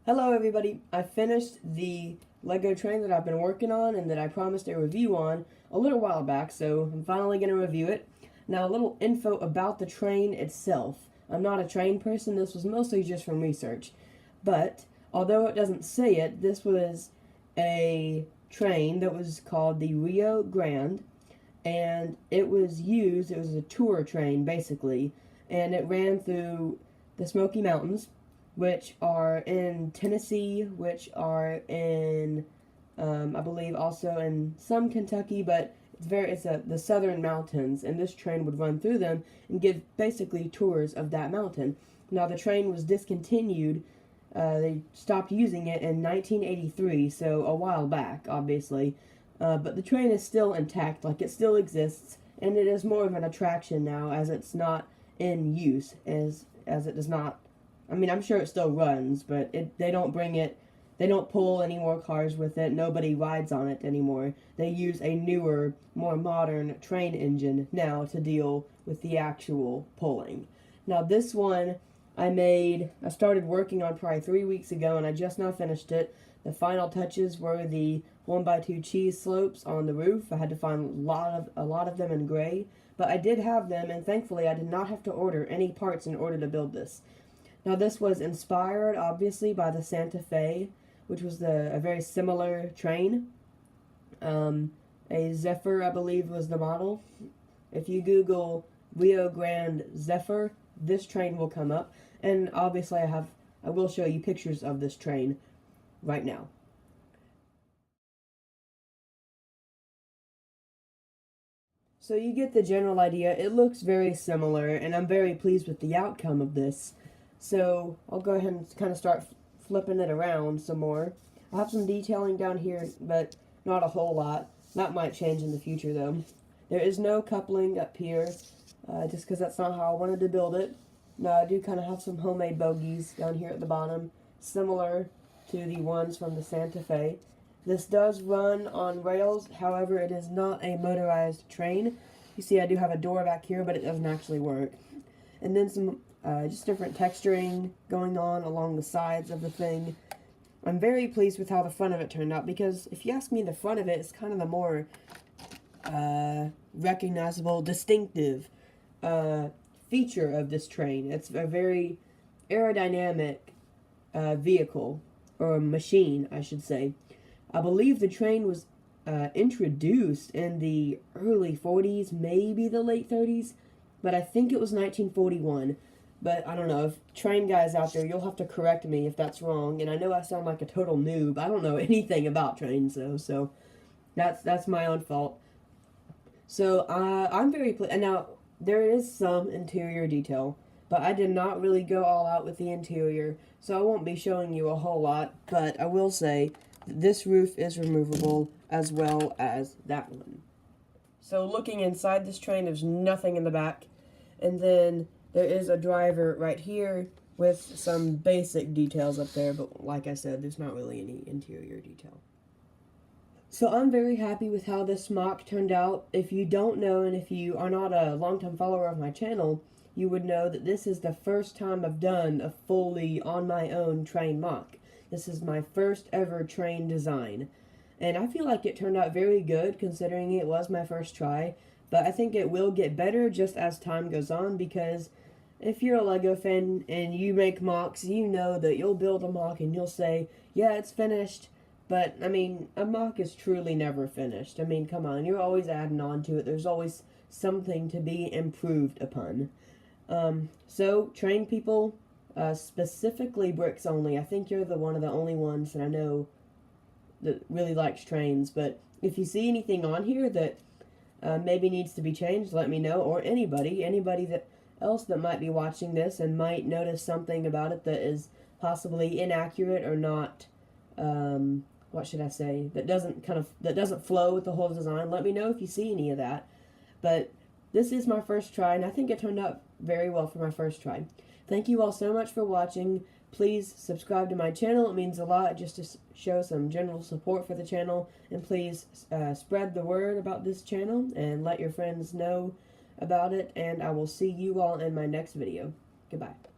Hello everybody, I finished the Lego train that I've been working on and that I promised a review on a little while back, so I'm finally going to review it. Now a little info about the train itself. I'm not a train person, this was mostly just from research. But, although it doesn't say it, this was a train that was called the Rio Grande, and it was a tour train basically, and it ran through the Smoky Mountains, which are in Tennessee, which are in, I believe, also in some Kentucky, but it's the southern mountains, and this train would run through them and give basically tours of that mountain. Now, the train was discontinued. They stopped using it in 1983, so a while back, obviously. But the train is still intact, like it still exists, and it is more of an attraction now, as it's not in use, as it does not. I mean, I'm sure it still runs, but they don't pull any more cars with it. Nobody rides on it anymore. They use a newer, more modern train engine now to deal with the actual pulling. Now, this one I started working on probably 3 weeks ago, and I just now finished it. The final touches were the 1x2 cheese slopes on the roof. I had to find a lot of them in gray, but I did have them, and thankfully I did not have to order any parts in order to build this. Now, this was inspired, obviously, by the Santa Fe, which was a very similar train. A Zephyr, I believe, was the model. If you Google Rio Grande Zephyr, this train will come up. And obviously, I will show you pictures of this train right now. So you get the general idea. It looks very similar, and I'm very pleased with the outcome of this. So I'll go ahead and kind of start flipping it around some more. I have some detailing down here, but not a whole lot. That might change in the future, though. There is no coupling up here, just because that's not how I wanted to build it. Now, I do kind of have some homemade bogies down here at the bottom, similar to the ones from the Santa Fe. This does run on rails, however, it is not a motorized train. You see, I do have a door back here, but it doesn't actually work. And then some just different texturing going on along the sides of the thing. I'm very pleased with how the front of it turned out, because if you ask me, the front of it is kind of the more recognizable, distinctive feature of this train. It's a very aerodynamic vehicle, or machine, I should say. I believe the train was introduced in the early 40s, maybe the late 30s, but I think it was 1941. But I don't know, if train guys out there, you'll have to correct me if that's wrong. And I know I sound like a total noob. I don't know anything about trains, though, so that's my own fault. So I'm very pleased. And now, there is some interior detail, but I did not really go all out with the interior, so I won't be showing you a whole lot. But I will say that this roof is removable, as well as that one. So looking inside this train, there's nothing in the back. And then there is a driver right here with some basic details up there, but like I said, there's not really any interior detail. So I'm very happy with how this MOC turned out. If you don't know, and if you are not a long-time follower of my channel, you would know that this is the first time I've done a fully on my own train MOC. This is my first ever train design. And I feel like it turned out very good, considering it was my first try. But I think it will get better just as time goes on, because if you're a Lego fan and you make MOCs, you know that you'll build a MOC and you'll say, yeah, it's finished. But, I mean, a MOC is truly never finished. I mean, come on, you're always adding on to it. There's always something to be improved upon. So, train people, specifically bricks only. I think you're one of the only ones that I know that really likes trains. But if you see anything on here that maybe needs to be changed, let me know. Or anybody else that might be watching this and might notice something about it that is possibly inaccurate or not, what should I say, that doesn't flow with the whole design. Let me know if you see any of that. But this is my first try, and I think it turned out very well for my first try. Thank you all so much for watching. Please subscribe to my channel. It means a lot just to show some general support for the channel. And please spread the word about this channel and let your friends know about it. And I will see you all in my next video. Goodbye.